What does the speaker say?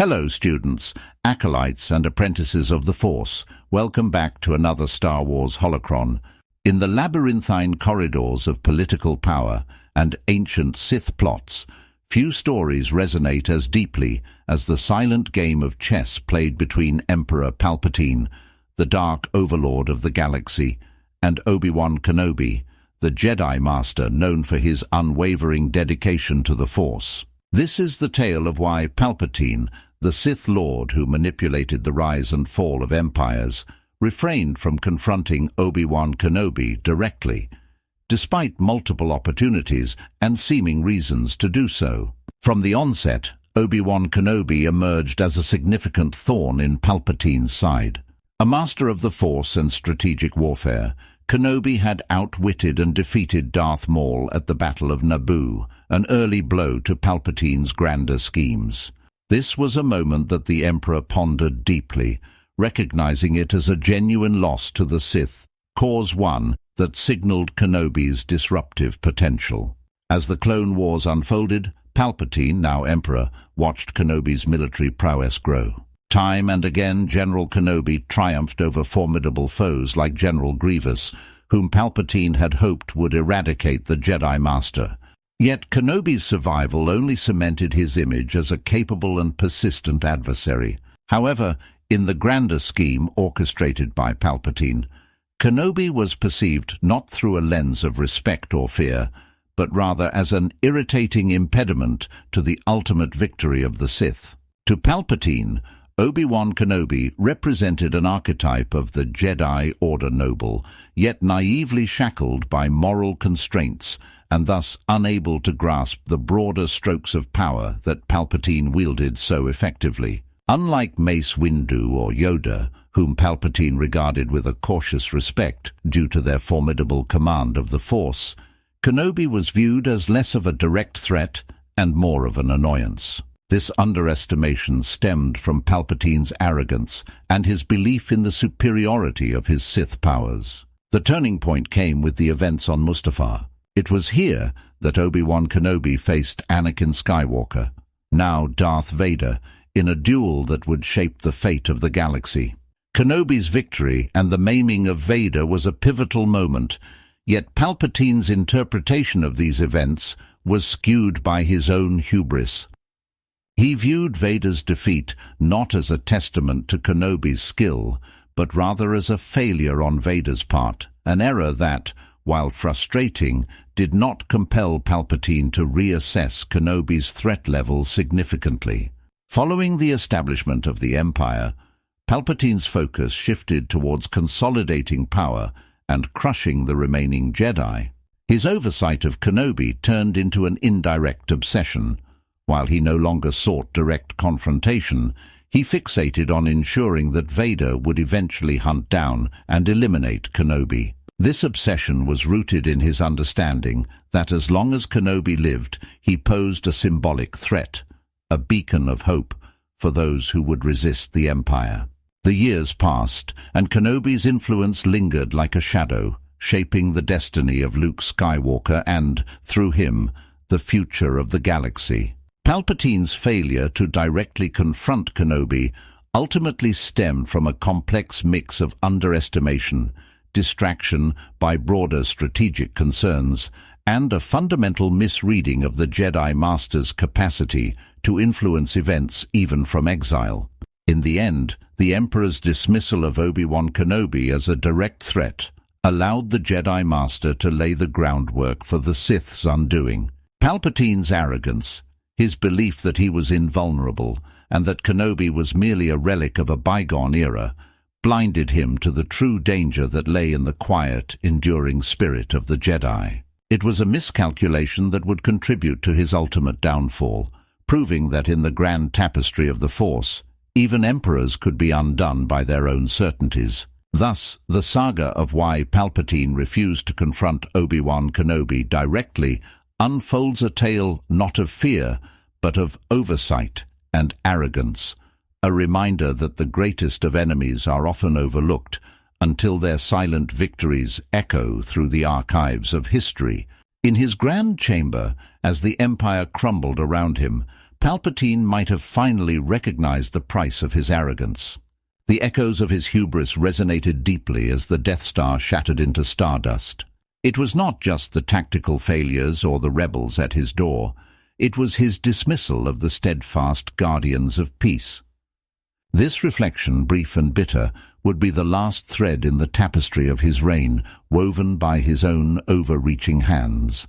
Hello students, acolytes and apprentices of the Force. Welcome back to another Star Wars holocron. In the labyrinthine corridors of political power and ancient Sith plots, few stories resonate as deeply as the silent game of chess played between Emperor Palpatine, the dark overlord of the galaxy, and Obi-Wan Kenobi, the Jedi Master known for his unwavering dedication to the Force. This is the tale of why Palpatine, the Sith Lord who manipulated the rise and fall of empires, refrained from confronting Obi-Wan Kenobi directly, despite multiple opportunities and seeming reasons to do so. From the onset, Obi-Wan Kenobi emerged as a significant thorn in Palpatine's side. A master of the Force and strategic warfare, Kenobi had outwitted and defeated Darth Maul at the Battle of Naboo, an early blow to Palpatine's grander schemes. This was a moment that the Emperor pondered deeply, recognizing it as a genuine loss to the Sith, cause one that signaled Kenobi's disruptive potential. As the Clone Wars unfolded, Palpatine, now Emperor, watched Kenobi's military prowess grow. Time and again, General Kenobi triumphed over formidable foes like General Grievous, whom Palpatine had hoped would eradicate the Jedi Master. Yet Kenobi's survival only cemented his image as a capable and persistent adversary. However, in the grander scheme orchestrated by Palpatine, Kenobi was perceived not through a lens of respect or fear, but rather as an irritating impediment to the ultimate victory of the Sith. To Palpatine, Obi-Wan Kenobi represented an archetype of the Jedi Order noble, yet naively shackled by moral constraints and thus unable to grasp the broader strokes of power that Palpatine wielded so effectively. Unlike Mace Windu or Yoda, whom Palpatine regarded with a cautious respect due to their formidable command of the Force, Kenobi was viewed as less of a direct threat and more of an annoyance. This underestimation stemmed from Palpatine's arrogance and his belief in the superiority of his Sith powers. The turning point came with the events on Mustafar. It was here that Obi-Wan Kenobi faced Anakin Skywalker, now Darth Vader, in a duel that would shape the fate of the galaxy. Kenobi's victory and the maiming of Vader was a pivotal moment, yet Palpatine's interpretation of these events was skewed by his own hubris. He viewed Vader's defeat not as a testament to Kenobi's skill, but rather as a failure on Vader's part, an error that, while frustrating, did not compel Palpatine to reassess Kenobi's threat level significantly. Following the establishment of the Empire, Palpatine's focus shifted towards consolidating power and crushing the remaining Jedi. His oversight of Kenobi turned into an indirect obsession. While he no longer sought direct confrontation, he fixated on ensuring that Vader would eventually hunt down and eliminate Kenobi. This obsession was rooted in his understanding that as long as Kenobi lived, he posed a symbolic threat, a beacon of hope for those who would resist the Empire. The years passed, and Kenobi's influence lingered like a shadow, shaping the destiny of Luke Skywalker and, through him, the future of the galaxy. Palpatine's failure to directly confront Kenobi ultimately stemmed from a complex mix of underestimation, distraction by broader strategic concerns, and a fundamental misreading of the Jedi Master's capacity to influence events even from exile. In the end, the Emperor's dismissal of Obi-Wan Kenobi as a direct threat allowed the Jedi Master to lay the groundwork for the Sith's undoing. Palpatine's arrogance, his belief that he was invulnerable and that Kenobi was merely a relic of a bygone era, blinded him to the true danger that lay in the quiet, enduring spirit of the Jedi. It was a miscalculation that would contribute to his ultimate downfall, proving that in the grand tapestry of the Force, even emperors could be undone by their own certainties. Thus, the saga of why Palpatine refused to confront Obi-Wan Kenobi directly unfolds a tale not of fear, but of oversight and arrogance, a reminder that the greatest of enemies are often overlooked until their silent victories echo through the archives of history. In his grand chamber, as the Empire crumbled around him, Palpatine might have finally recognized the price of his arrogance. The echoes of his hubris resonated deeply as the Death Star shattered into stardust. It was not just the tactical failures or the rebels at his door. It was his dismissal of the steadfast guardians of peace. This reflection, brief and bitter, would be the last thread in the tapestry of his reign, woven by his own overreaching hands.